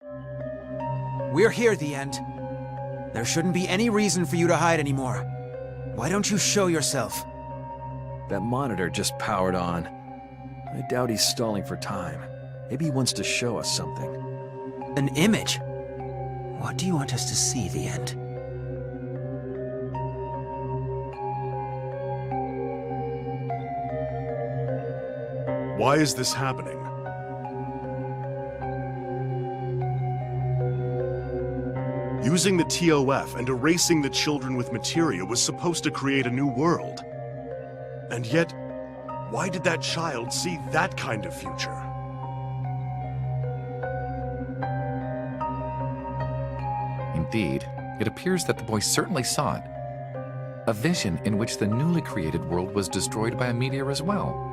We're here, The End. There shouldn't be any reason for you to hide anymore. Why don't you show yourself? That monitor just powered on. I doubt he's stalling for time. Maybe he wants to show us something. An image? What do you want us to see, The End? Why is this happening? Using the TOF and erasing the children with materia was supposed to create a new world. And yet, why did that child see that kind of future? Indeed, it appears that the boy certainly saw it. A vision in which the newly created world was destroyed by a meteor as well.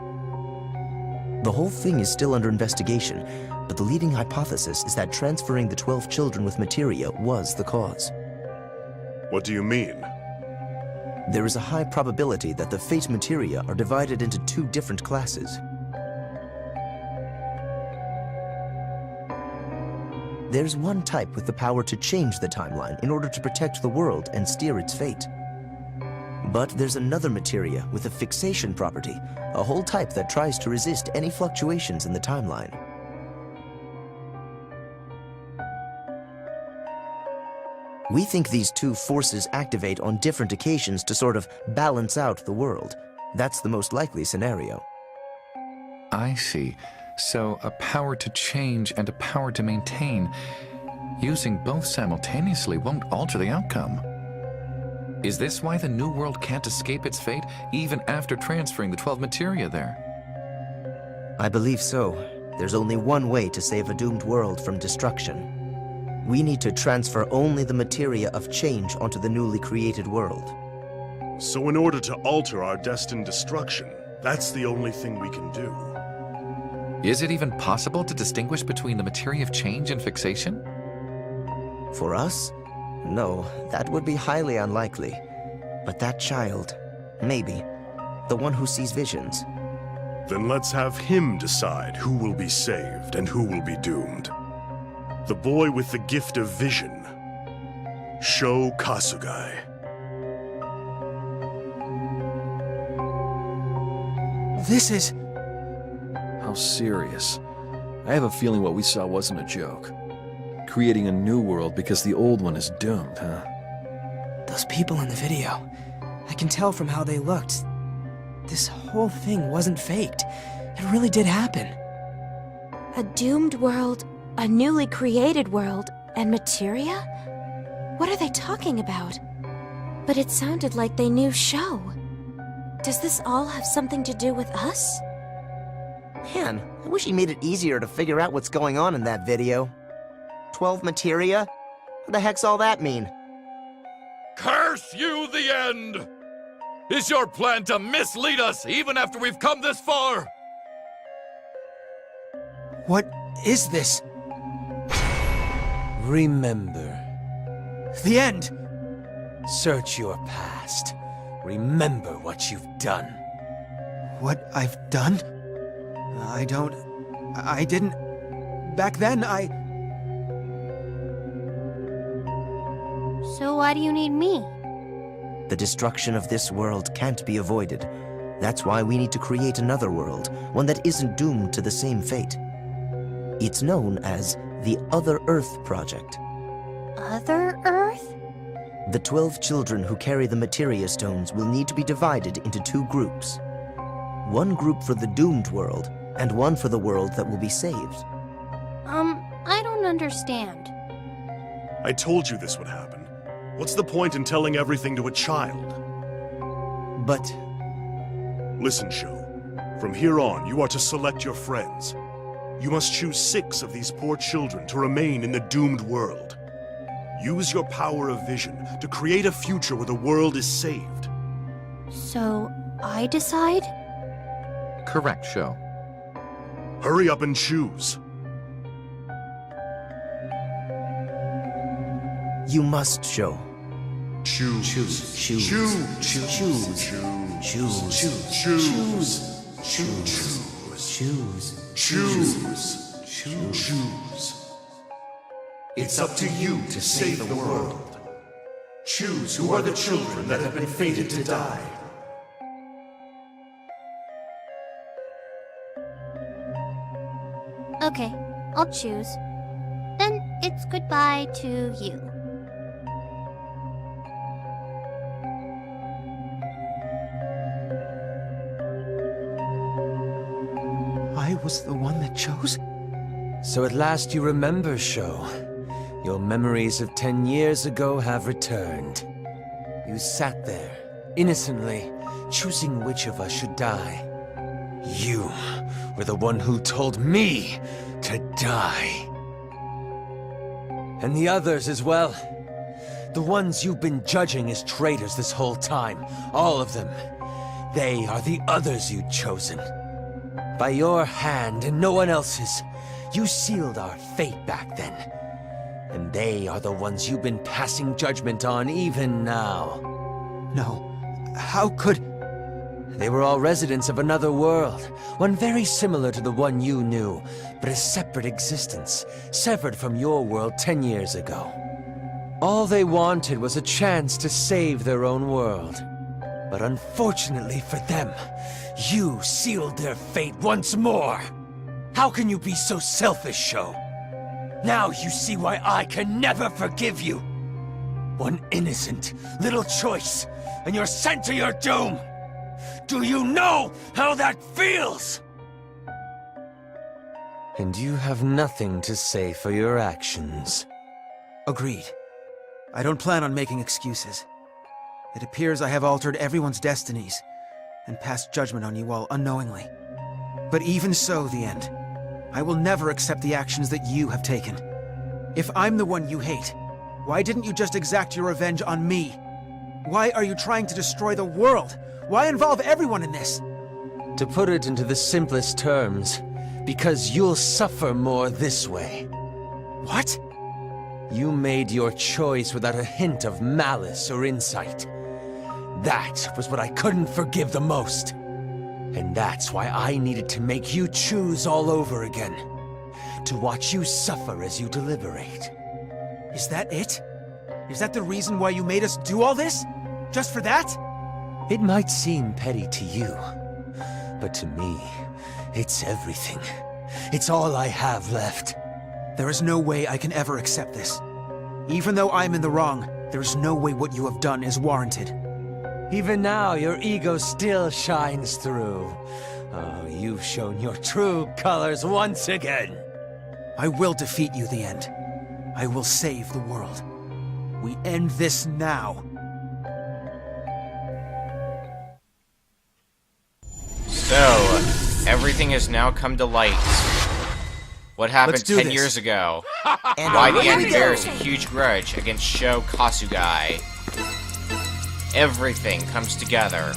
The whole thing is still under investigation, but the leading hypothesis is that transferring the 12 children with materia was the cause. What do you mean? There is a high probability that the fate materia are divided into two different classes. There's one type with the power to change the timeline in order to protect the world and steer its fate. But there's another materia with a fixation property, a whole type that tries to resist any fluctuations in the timeline. We think these two forces activate on different occasions to sort of balance out the world. That's the most likely scenario. I see. So, a power to change and a power to maintain. Using both simultaneously won't alter the outcome. Is this why the new world can't escape its fate, even after transferring the 12 materia there? I believe so. There's only one way to save a doomed world from destruction. We need to transfer only the materia of change onto the newly created world. So in order to alter our destined destruction, that's the only thing we can do. Is it even possible to distinguish between the materia of change and fixation? For us? No, that would be highly unlikely. But that child, maybe. The one who sees visions. Then let's have him decide who will be saved and who will be doomed. The boy with the gift of vision. Sho Kasugai. This is... How serious. I have a feeling what we saw wasn't a joke. Creating a new world because the old one is doomed, huh? Those people in the video. I can tell from how they looked. This whole thing wasn't faked. It really did happen. A doomed world, a newly created world, and materia? What are they talking about? But it sounded like they knew Sho. Does this all have something to do with us? Man, I wish he made it easier to figure out what's going on in that video. 12 materia? What the heck's all that mean? Curse you, The End! Is your plan to mislead us even after we've come this far? What is this? Remember. The End! Search your past. Remember what you've done. What I've done? I didn't... Back then, So why do you need me? The destruction of this world can't be avoided. That's why we need to create another world, one that isn't doomed to the same fate. It's known as the Other Earth Project. Other Earth? The 12 children who carry the materia stones will need to be divided into two groups. One group for the doomed world, and one for the world that will be saved. I don't understand. I told you this would happen. What's the point in telling everything to a child? But... Listen, Sho. From here on, you are to select your friends. You must choose 6 of these poor children to remain in the doomed world. Use your power of vision to create a future where the world is saved. So, I decide? Correct, Sho. Hurry up and choose. You must show. Choose. Choose. Choose. Choose. Choose. Choose. Choose. Choose. Choose. Choose. Choose. It's up to you to save the world. Choose who are the children that have been fated to die. Okay, I'll choose. Then it's goodbye to you. I was the one that chose? So at last you remember, Sho. Your memories of 10 years ago have returned. You sat there, innocently, choosing which of us should die. You were the one who told me to die. And the others as well. The ones you've been judging as traitors this whole time. All of them. They are the others you'd chosen. By your hand and no one else's, you sealed our fate back then. And they are the ones you've been passing judgment on even now. No. How could... They were all residents of another world, one very similar to the one you knew, but a separate existence, severed from your world 10 years ago. All they wanted was a chance to save their own world. But unfortunately for them, you sealed their fate once more. How can you be so selfish, Sho? Now you see why I can never forgive you. One innocent little choice, and you're sent to your doom. Do you know how that feels? And you have nothing to say for your actions. Agreed. I don't plan on making excuses. It appears I have altered everyone's destinies, and passed judgment on you all unknowingly. But even so, the end. I will never accept the actions that you have taken. If I'm the one you hate, why didn't you just exact your revenge on me? Why are you trying to destroy the world? Why involve everyone in this? To put it into the simplest terms, because you'll suffer more this way. What? You made your choice without a hint of malice or insight. That was what I couldn't forgive the most. And that's why I needed to make you choose all over again. To watch you suffer as you deliberate. Is that it? Is that the reason why you made us do all this? Just for that? It might seem petty to you, but to me, it's everything. It's all I have left. There is no way I can ever accept this. Even though I'm in the wrong, there is no way what you have done is warranted. Even now, your ego still shines through. Oh, you've shown your true colors once again. I will defeat you, the end. I will save the world. We end this now. So, everything has now come to light. What happened Let's do 10 this. years ago? And Why away the end we bears go. a huge grudge against Sho Kasugai. Everything comes together.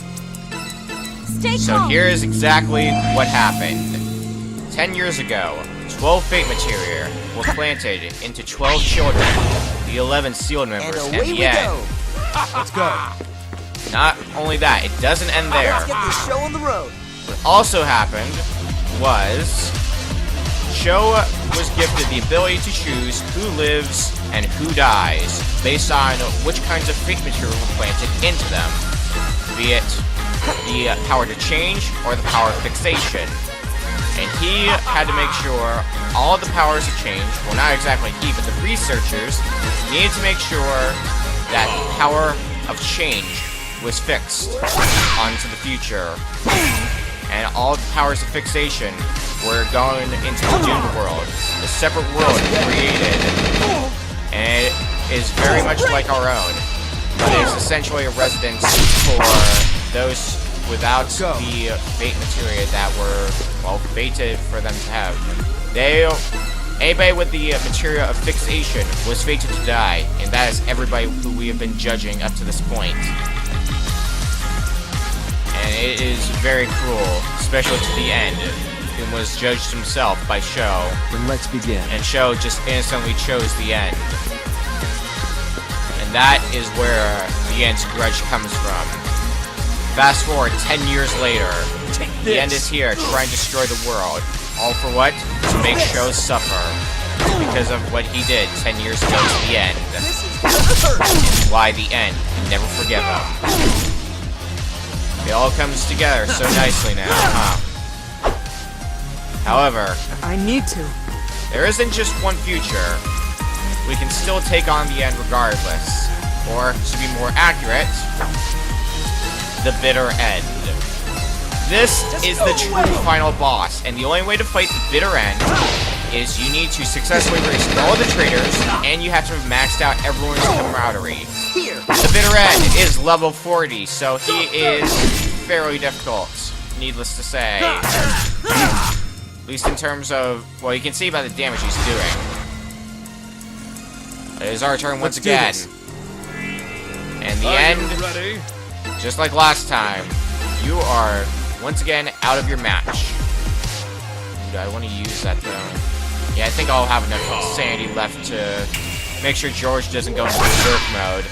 Stay So calm. here is exactly what happened. 10 years ago, 12 Fate Materia were planted into 12 children, the 11 sealed members, And and away the we end. go. Let's go. Not only that, it doesn't end there. Let's get this show on the road. What also happened was Sho was gifted the ability to choose who lives and who dies based on which kinds of fate material were planted into them, be it the power to change or the power of fixation. And he had to make sure all of the powers of change, well, not exactly he, but the researchers needed to make sure that the power of change was fixed onto the future. And all the powers of fixation were going into the doomed world. A separate world created. And it is very much like our own. But it's essentially a residence for those without the fate materia that were, well, fated for them to have. Anybody with the materia of fixation was fated to die, and that is everybody who we have been judging up to this point. And it is very cruel, especially to the end, who was judged himself by Sho. Then let's begin. And Sho just innocently chose the end. And that is where the end's grudge comes from. Fast forward 10 years later, the end is here, trying to destroy the world. All for what? To make Sho suffer. because of what he did 10 years ago to the end. And why the end can never forgive him. It all comes together so nicely now, huh? However, I need to. there isn't just one future. We can still take on the end regardless. Or, to be more accurate, the bitter end. This is the true final boss, and the only way to fight the bitter end is you need to successfully erase all the traitors, and you have to have maxed out everyone's camaraderie. The bitter end is level 40, so he is fairly difficult, needless to say. At least in terms of, well, you can see by the damage he's doing. It is our turn once again. And the end, just like last time, you are once again out of your match. Do I want to use that though? Yeah, I think I'll have enough sanity left to make sure George doesn't go into berserk mode.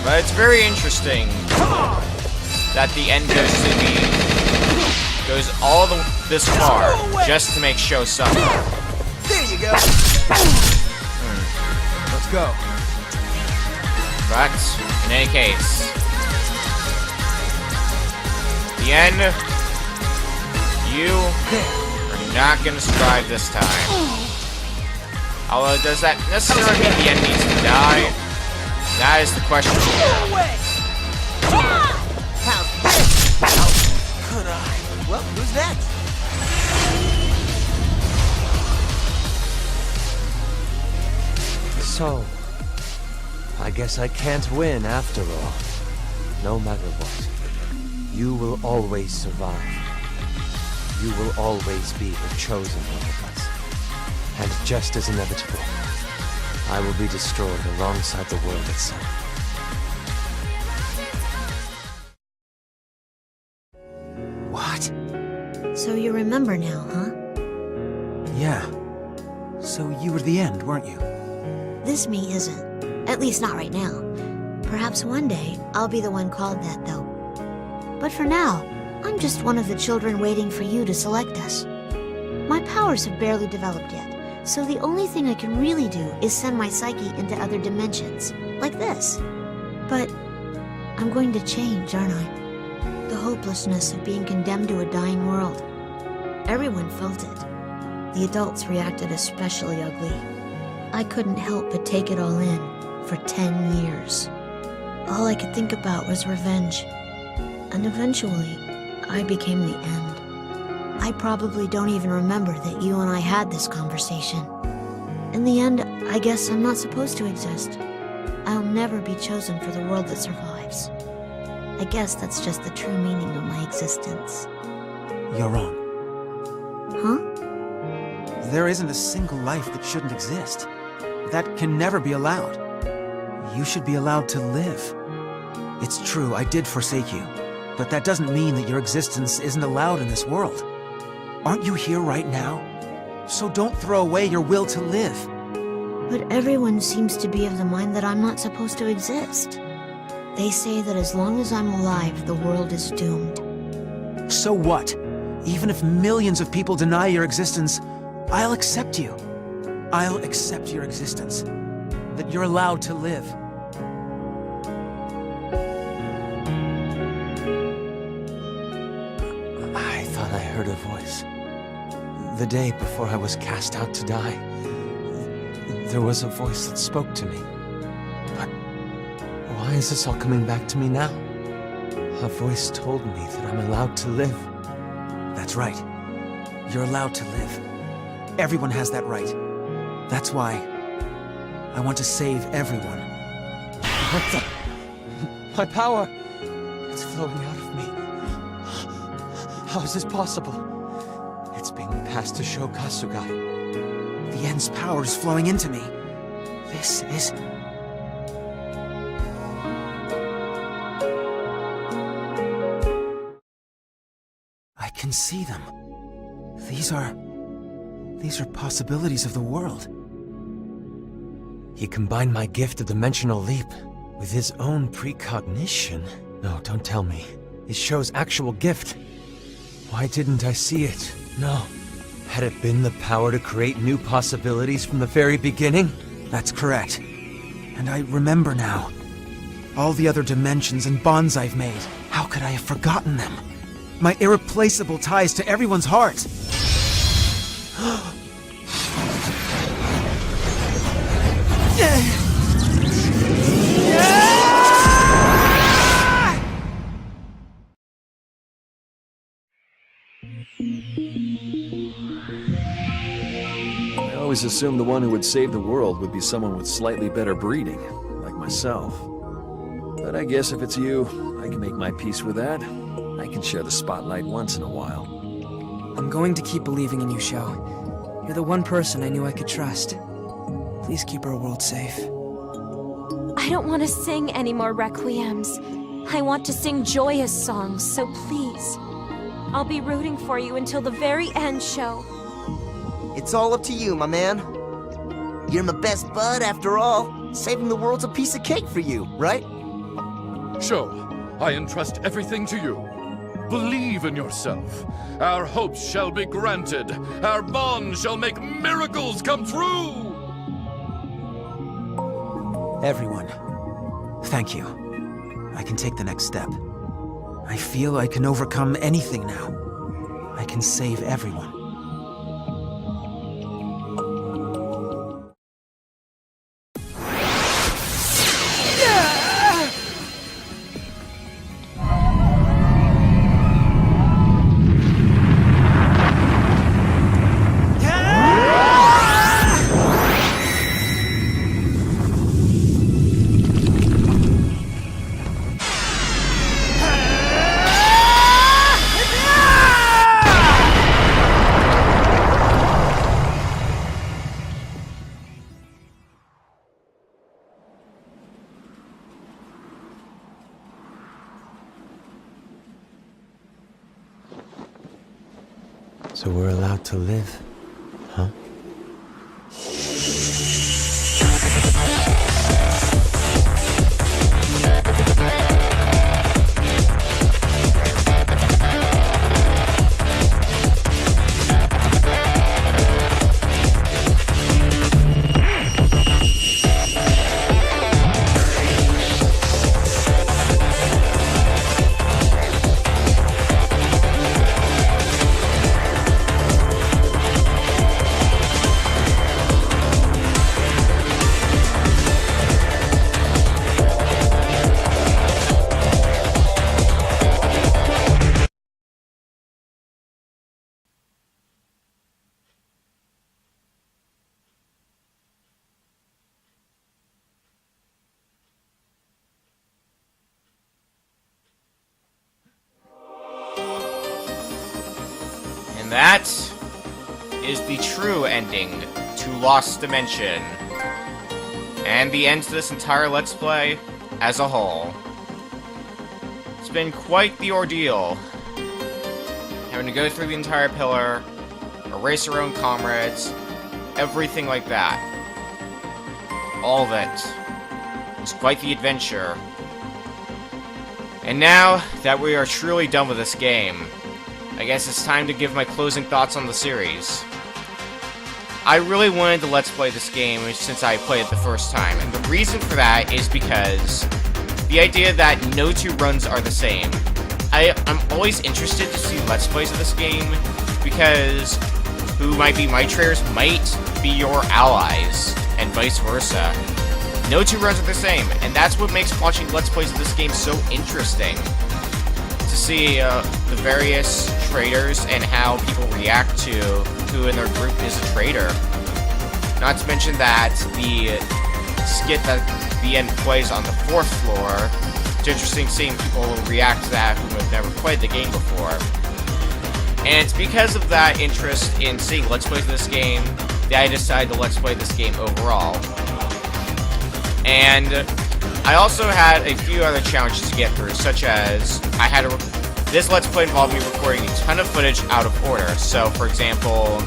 But it's very interesting that the end goes all this far just to make Sho suffer. There you go. Let's go. But, in any case, the end, you are not going to survive this time. Although, does that necessarily mean the end needs to die? That is the question here. How could I? Well, who's next? So, I guess I can't win after all. No matter what, you will always survive. You will always be the chosen one of us. And just as inevitable, I will be destroyed alongside the world itself. What? So you remember now, huh? Yeah. So you were the end, weren't you? This me isn't. At least not right now. Perhaps one day, I'll be the one called that, though. But for now, I'm just one of the children waiting for you to select us. My powers have barely developed yet, so the only thing I can really do is send my psyche into other dimensions, like this. But I'm going to change, aren't I? The hopelessness of being condemned to a dying world. Everyone felt it. The adults reacted especially ugly. I couldn't help but take it all in. For 10 years. All I could think about was revenge. And eventually, I became the end. I probably don't even remember that you and I had this conversation. In the end, I guess I'm not supposed to exist. I'll never be chosen for the world that survives. I guess that's just the true meaning of my existence. You're wrong. Huh? There isn't a single life that shouldn't exist. That can never be allowed. You should be allowed to live. It's true, I did forsake you, but that doesn't mean that your existence isn't allowed in this world. Aren't you here right now? So don't throw away your will to live. But everyone seems to be of the mind that I'm not supposed to exist. They say that as long as I'm alive, the world is doomed. So what? Even if millions of people deny your existence, I'll accept you. I'll accept your existence. That you're allowed to live. I thought I heard a voice. The day before I was cast out to die, there was a voice that spoke to me. But why is this all coming back to me now? A voice told me that I'm allowed to live. That's right. You're allowed to live. Everyone has that right. That's why I want to save everyone. What the? My power! It's flowing out of me. How is this possible? It's being passed to Sho Kasugai. The End's power is flowing into me. This is... I can see them. These are possibilities of the world. He combined my gift of Dimensional Leap with his own precognition. No, don't tell me. It shows actual gift. Why didn't I see it? No. Had it been the power to create new possibilities from the very beginning? That's correct. And I remember now. All the other dimensions and bonds I've made. How could I have forgotten them? My irreplaceable ties to everyone's heart. I always assumed the one who would save the world would be someone with slightly better breeding, like myself. But I guess if it's you, I can make my peace with that. I can share the spotlight once in a while. I'm going to keep believing in you, Sho. You're the one person I knew I could trust. Please keep our world safe. I don't want to sing any more requiems. I want to sing joyous songs, so please. I'll be rooting for you until the very end, Sho. It's all up to you, my man. You're my best bud, after all. Saving the world's a piece of cake for you, right? Sho, I entrust everything to you. Believe in yourself. Our hopes shall be granted. Our bond shall make miracles come true. Everyone, thank you. I can take the next step. I feel I can overcome anything now. I can save everyone. So we're allowed to live, huh? And that is the true ending to Lost Dimension. And the end to this entire Let's Play as a whole. It's been quite the ordeal. Having to go through the entire pillar, erase our own comrades, everything like that. All of it was quite the adventure. And now that we are truly done with this game, I guess it's time to give my closing thoughts on the series. I really wanted to Let's Play this game since I played it the first time, and the reason for that is because the idea that no two runs are the same. I'm always interested to see Let's Plays of this game, because who might be my traders might be your allies, and vice versa. No two runs are the same, and that's what makes watching Let's Plays of this game so interesting. To see the various traders and how people react to who in their group is a traitor. Not to mention that the skit that the end plays on the 4th floor, it's interesting seeing people react to that who have never played the game before. And it's because of that interest in seeing Let's Plays of this game that I decided to Let's Play this game overall. And I also had a few other challenges to get through, such as this Let's Play involved me recording a ton of footage out of order. So, for example,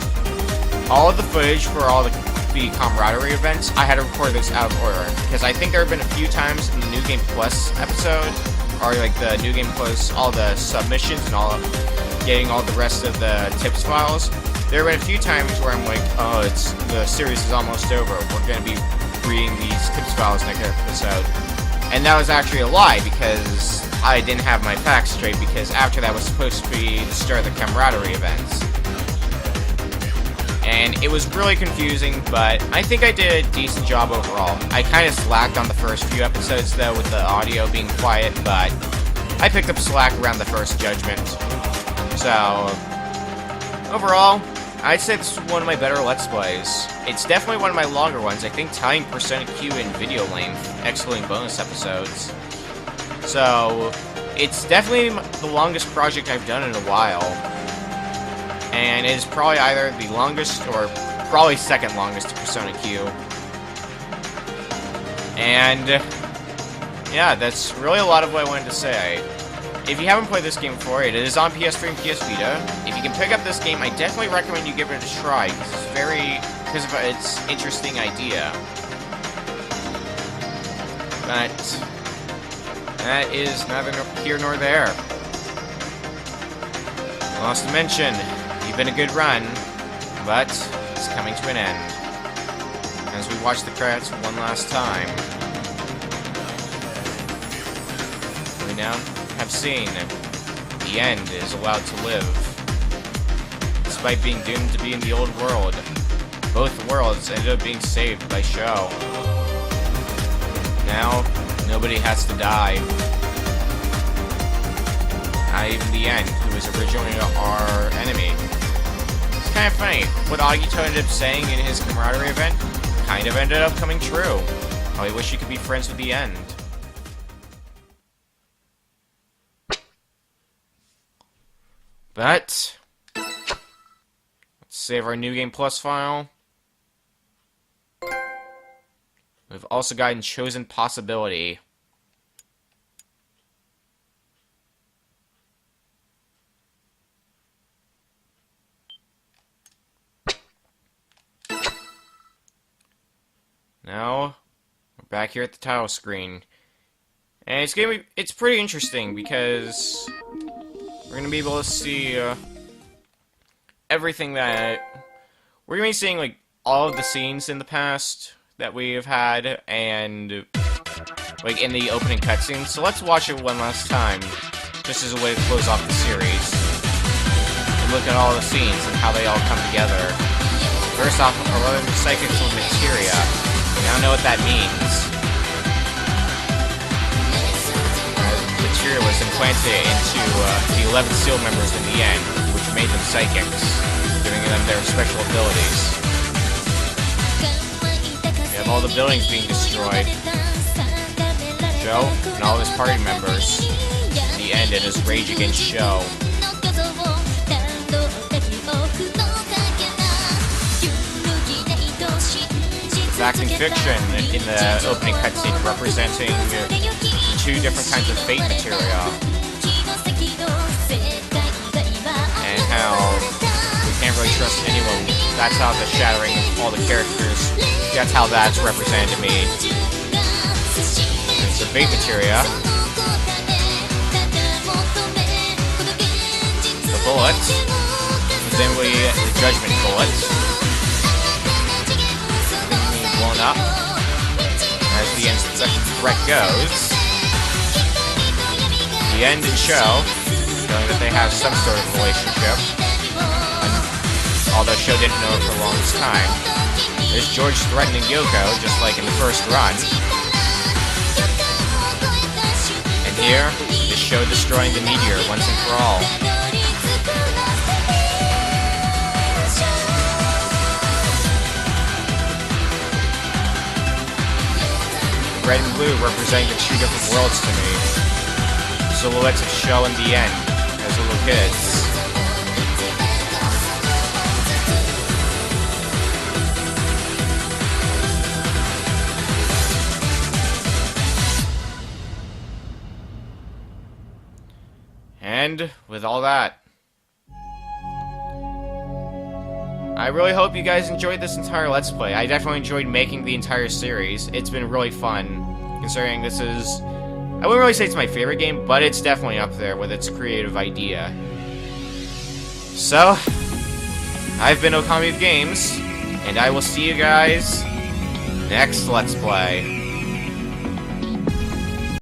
all of the footage for all the camaraderie events, I had to record those out of order. Because I think there have been a few times in the New Game Plus episode, or like the New Game Plus, all the submissions and getting all the rest of the tips files, there have been a few times where I'm like, oh, the series is almost over. We're going to be reading these tips files next episode. And that was actually a lie, because I didn't have my facts straight, because after that was supposed to be the start of the camaraderie events. And it was really confusing, but I think I did a decent job overall. I kind of slacked on the first few episodes, though, with the audio being quiet, but I picked up slack around the first Judgment. So, overall, I'd say this is one of my better Let's Plays. It's definitely one of my longer ones, I think tying Persona Q in video length, excluding bonus episodes. So, it's definitely the longest project I've done in a while. And it is probably either the longest or probably second longest to Persona Q. And yeah, that's really a lot of what I wanted to say. If you haven't played this game before, it is on PS3 and PS Vita. If you can pick up this game, I definitely recommend you give it a try, because of its interesting idea. But that is neither here nor there. Lost to mention, you've been a good run, but it's coming to an end. As we watch the credits one last time, we now have seen the end is allowed to live. Despite being doomed to be in the old world, both worlds ended up being saved by Sho. Now, nobody has to die. Not even the End, who was originally our enemy. It's kind of funny. What Agito ended up saying in his camaraderie event kind of ended up coming true. I wish he could be friends with the End. But let's save our New Game Plus file. We've also gotten Chosen Possibility. Now, we're back here at the title screen. And it's pretty interesting because we're gonna be able to see everything that we're gonna be seeing, like all of the scenes in the past that we have had, and like in the opening cutscenes. So let's watch it one last time, just as a way to close off the series. And look at all the scenes and how they all come together. First off, we're learning the psychics with materia. I don't know what that means. Materia was implanted into the 11 SEAL members in the End, which made them psychics, giving them their special abilities. We have all the buildings being destroyed. Sho and all of his party members, the End, and his rage against Sho. Acting fiction in the opening cutscene, representing two different kinds of fate materia, and how we can't really trust anyone. That's how the shattering of all the characters, that's how that's represented to me. It's the fate materia, the bullet, presumably the judgment bullet, blown up as the End's threat goes. The End and Sho showing that they have some sort of relationship, although Sho didn't know it for the longest time. There's George threatening Yoko, just like in the first run. And here is Sho destroying the meteor once and for all. Red and blue representing the two different worlds to me. Silhouettes of Sho and the End as little kids. And with all that, I really hope you guys enjoyed this entire Let's Play. I definitely enjoyed making the entire series. It's been really fun, considering this is... I wouldn't really say it's my favorite game, but it's definitely up there with its creative idea. So, I've been Okami of Games, and I will see you guys next Let's Play.